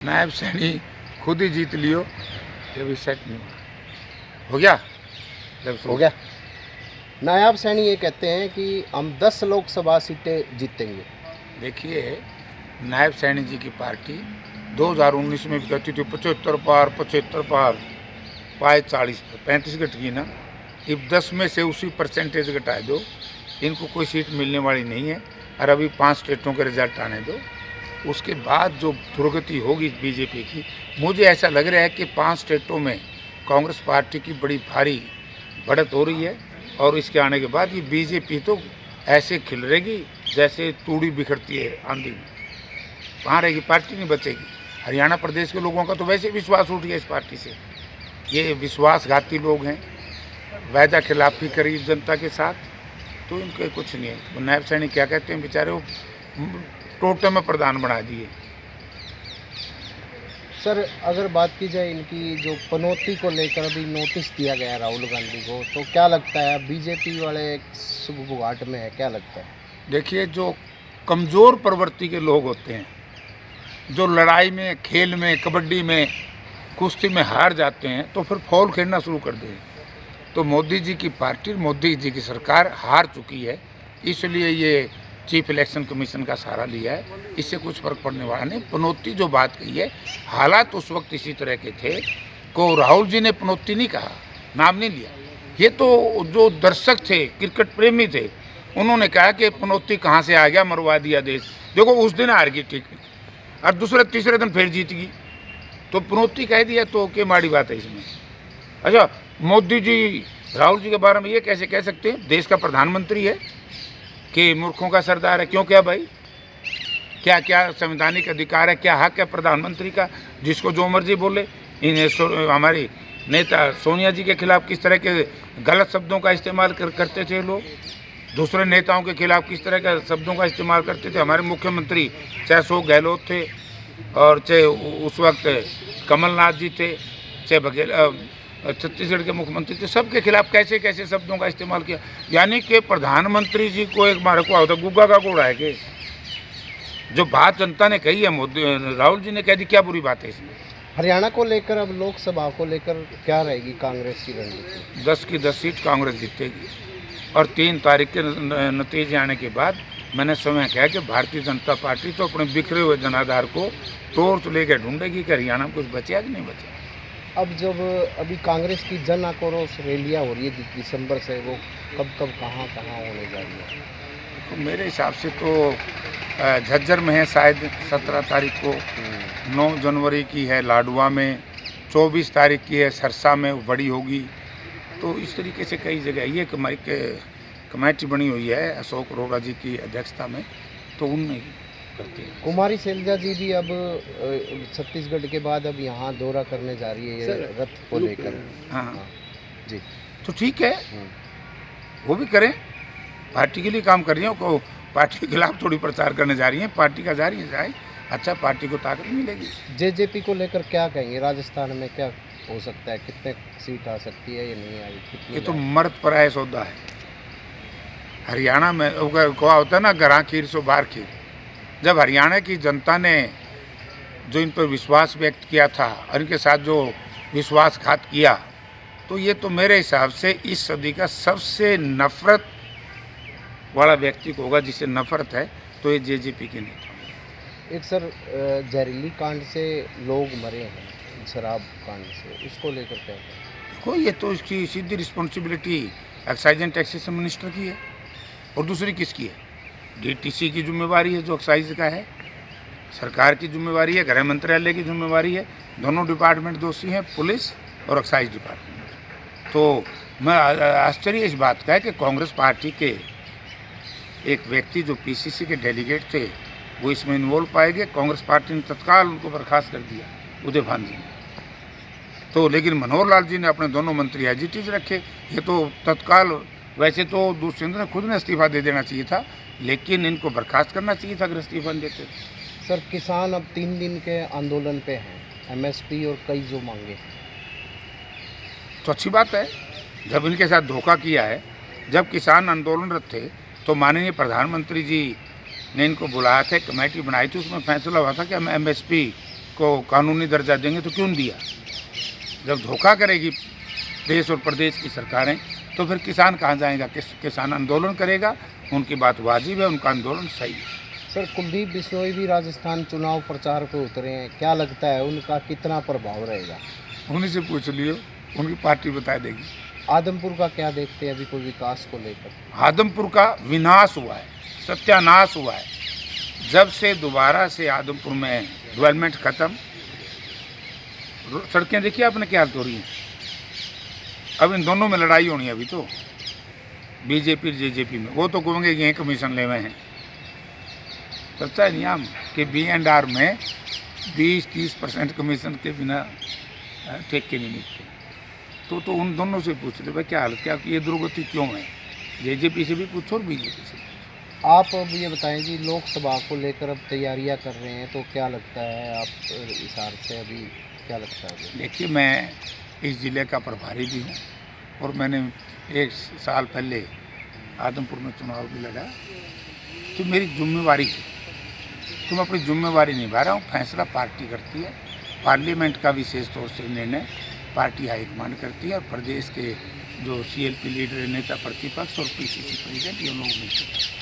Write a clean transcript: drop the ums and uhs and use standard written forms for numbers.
नायब सैनी खुद ही जीत लियो, ये भी सेट नहीं हो गया। जब हो गया। नायब सैनी ये कहते हैं कि हम 10 लोकसभा सीटें जीतेंगे। देखिए, नायब सैनी जी की पार्टी 2019 में भी कहती थी 75 पार पाए 40 35 घट गई ना। अब 10 में से उसी परसेंटेज घटा दो, इनको कोई सीट मिलने वाली नहीं है। और अभी 5 स्टेटों के रिजल्ट आने दो, उसके बाद जो प्रगति होगी बीजेपी की, मुझे ऐसा लग रहा है कि 5 स्टेटों में कांग्रेस पार्टी की बड़ी भारी बढ़त हो रही है। और इसके आने के बाद ये बीजेपी तो ऐसे खिलरेगी जैसे तूड़ी बिखरती है आंधी में। कहाँ रहेगी, पार्टी नहीं बचेगी। हरियाणा प्रदेश के लोगों का तो वैसे विश्वास उठ गया इस पार्टी से। ये विश्वासघाती लोग हैं, वायदा खिलाफी करी जनता के साथ, तो इनके कुछ नहीं है। नायब सैनी क्या कहते हैं बेचारे, वो टोटे में प्रधान बना दिए। सर, अगर बात की जाए इनकी जो पनौती को लेकर अभी नोटिस दिया गया है राहुल गांधी को, तो क्या लगता है बीजेपी वाले सुगबुघाट में है, क्या लगता है? देखिए, जो कमज़ोर प्रवृत्ति के लोग होते हैं, जो लड़ाई में, खेल में, कबड्डी में, कुश्ती में हार जाते हैं, तो फिर फौल खेलना शुरू कर दें। तो मोदी जी की पार्टी, मोदी जी की सरकार हार चुकी है, इसलिए ये चीफ इलेक्शन कमीशन का सहारा लिया है। इससे कुछ फर्क पड़ने वाला नहीं। पनौती जो बात कही है, हालात उस वक्त इसी तरह के थे को राहुल जी ने पनौती नहीं कहा, नाम नहीं लिया। ये तो जो दर्शक थे, क्रिकेट प्रेमी थे, उन्होंने कहा कि पनौती कहाँ से आ गया, मरवा दिया देश। देखो, उस दिन हार गई, ठीक, और दूसरे तीसरे दिन फिर जीत गई, तो पनौती कह दिया तो क्या माड़ी बात है इसमें। अच्छा, मोदी जी राहुल जी के बारे में ये कैसे कह सकते हैं? देश का प्रधानमंत्री है कि मूर्खों का सरदार है? क्यों, क्या भाई, क्या क्या संवैधानिक अधिकार है, क्या हक है प्रधानमंत्री का, जिसको जो मर्जी बोले? हमारी नेता सोनिया जी के खिलाफ किस तरह के गलत शब्दों का इस्तेमाल करते थे लोग, दूसरे नेताओं के खिलाफ किस तरह के शब्दों का इस्तेमाल करते थे। हमारे मुख्यमंत्री चाहे अशोक गहलोत थे, और चाहे उस वक्त कमलनाथ जी थे, चाहे बघेल छत्तीसगढ़ के मुख्यमंत्री थे, सबके खिलाफ कैसे कैसे शब्दों का इस्तेमाल किया। यानी कि प्रधानमंत्री जी को एक मारे को होता गुग्गा का कोड़ा है कि जो बात जनता ने कही है, मोदी राहुल जी ने कह दी, क्या बुरी बात है इसमें? हरियाणा को लेकर, अब लोकसभा को लेकर क्या रहेगी कांग्रेस की रणनीति? 10 की 10 सीट कांग्रेस जीतेगी। और 3 तारीख के नतीजे आने के बाद मैंने समय कहा कि भारतीय जनता पार्टी तो अपने बिखरे हुए जनाधार को टोर्च लेकर ढूंढेगी कि हरियाणा में कुछ बचेगा कि नहीं बचेगा। अब जब अभी कांग्रेस की जन आक्रोश रैलियाँ हो रही है दिसंबर से, वो कब कहाँ होने जा रही है? तो मेरे हिसाब से तो झज्जर में है शायद 17 तारीख को, 9 जनवरी की है लाडवा में, 24 तारीख की है सरसा में, बड़ी होगी। तो इस तरीके से कई जगह ये कमेटी बनी हुई है अशोक अरोड़ा जी की अध्यक्षता में, तो उनमें करती है। कुमारी शैलजा जी भी अब छत्तीसगढ़ के बाद अब यहाँ दौरा करने जा रही है रथ को लेकर। हाँ जी, तो ठीक है, वो भी करें, पार्टी के लिए काम कर रही हैं, को पार्टी के खिलाफ थोड़ी प्रचार करने जा रही हैं, पार्टी का जा रही है जाए, अच्छा पार्टी को ताकत मिलेगी। जेजेपी को लेकर क्या कहेंगे? राजस्थान में क्या हो सकता है, कितने सीट आ सकती है या नहीं आई? ये तो मर्द पराया सौदा है। हरियाणा में क्या होता है ना, गरां खीर सो बाहर खीर। जब हरियाणा की जनता ने जो इन पर विश्वास व्यक्त किया था और इनके साथ जो विश्वासघात किया, तो ये तो मेरे हिसाब से इस सदी का सबसे नफरत वाला व्यक्ति को होगा, जिससे नफरत है, तो ये जेजेपी के नेता। एक सर, जहरीली कांड से लोग मरे हैं, शराब कांड से, उसको लेकर क्या है? देखो, ये तो इसकी सीधी responsibility excise and taxation minister की है, और दूसरी किसकी है? डीटीसी की जिम्मेवारी है जो एक्साइज का है, सरकार की जिम्मेवारी है, गृह मंत्रालय की जिम्मेवारी है। दोनों डिपार्टमेंट दोषी हैं, पुलिस और एक्साइज डिपार्टमेंट। तो मैं आश्चर्य इस बात का है कि कांग्रेस पार्टी के एक व्यक्ति जो पीसीसी के डेलीगेट थे, वो इसमें इन्वॉल्व पाए गए। कांग्रेस पार्टी ने तत्काल उनको बर्खास्त कर दिया, उदय भान जी ने। तो लेकिन मनोहर लाल जी ने अपने दोनों मंत्री एजिटीज रखे। ये तो तत्काल, वैसे तो दुष्यंत ने खुद ने इस्तीफा दे देना चाहिए था, लेकिन इनको बर्खास्त करना चाहिए था अगर इस्तीफा नहीं देते। सर, किसान अब 3 दिन के आंदोलन पे हैं, एमएसपी और कई जो मांगे, तो अच्छी बात है। जब इनके साथ धोखा किया है, जब किसान आंदोलनरत थे, तो माननीय प्रधानमंत्री जी ने इनको बुलाया था, कमेटी बनाई थी, उसमें फैसला हुआ था कि हम एमएसपी उसको कानूनी दर्जा देंगे तो क्यों दिया। जब धोखा करेगी देश और प्रदेश की सरकारें तो फिर किसान कहाँ जाएगा, किसान आंदोलन करेगा। उनकी बात वाजिब है, उनका आंदोलन सही है। सर कुलदीप बिश्नोई भी राजस्थान चुनाव प्रचार पे उतरे हैं, क्या लगता है उनका कितना प्रभाव रहेगा? उन्हीं से पूछ लियो, उनकी पार्टी बता देगी। आदमपुर का क्या देखते हैं अभी कोई विकास को लेकर? आदमपुर का विनाश हुआ है, सत्यानाश हुआ है। जब से दोबारा से आदमपुर में डेवलपमेंट खत्म, सड़कें देखिए आपने क्या हालत हो रही हैं। अब इन दोनों में लड़ाई होनी है अभी तो, बीजेपी जेजेपी में। वो तो कहेंगे कि यहीं कमीशन ले हुए हैं। चर्चा है नियम कि B&R में 20-30% कमीशन के बिना ठेके नहीं मिलते। तो उन दोनों से पूछ रहे भाई क्या हालत, क्या ये दुर्गति क्यों है। जेजेपी से भी पूछो और बीजेपी से पूछो। आप अब ये बताएं जी, लोकसभा को लेकर अब तैयारियां कर रहे हैं तो क्या लगता है आप हिसाब से अभी क्या लगता है? देखिए मैं इस ज़िले का प्रभारी भी हूँ और मैंने 1 साल पहले आदमपुर में चुनाव भी लड़ा। तो मेरी जिम्मेवारी है, तो मैं अपनी जिम्मेवारी निभा रहा हूँ। फैसला पार्टी करती है, पार्लियामेंट का विशेष तौर से निर्णय पार्टी हाईकमान करती है और प्रदेश के जो CLP लीडर, नेता प्रतिपक्ष और PCC प्रेसिडेंट, ये लोग मिलकर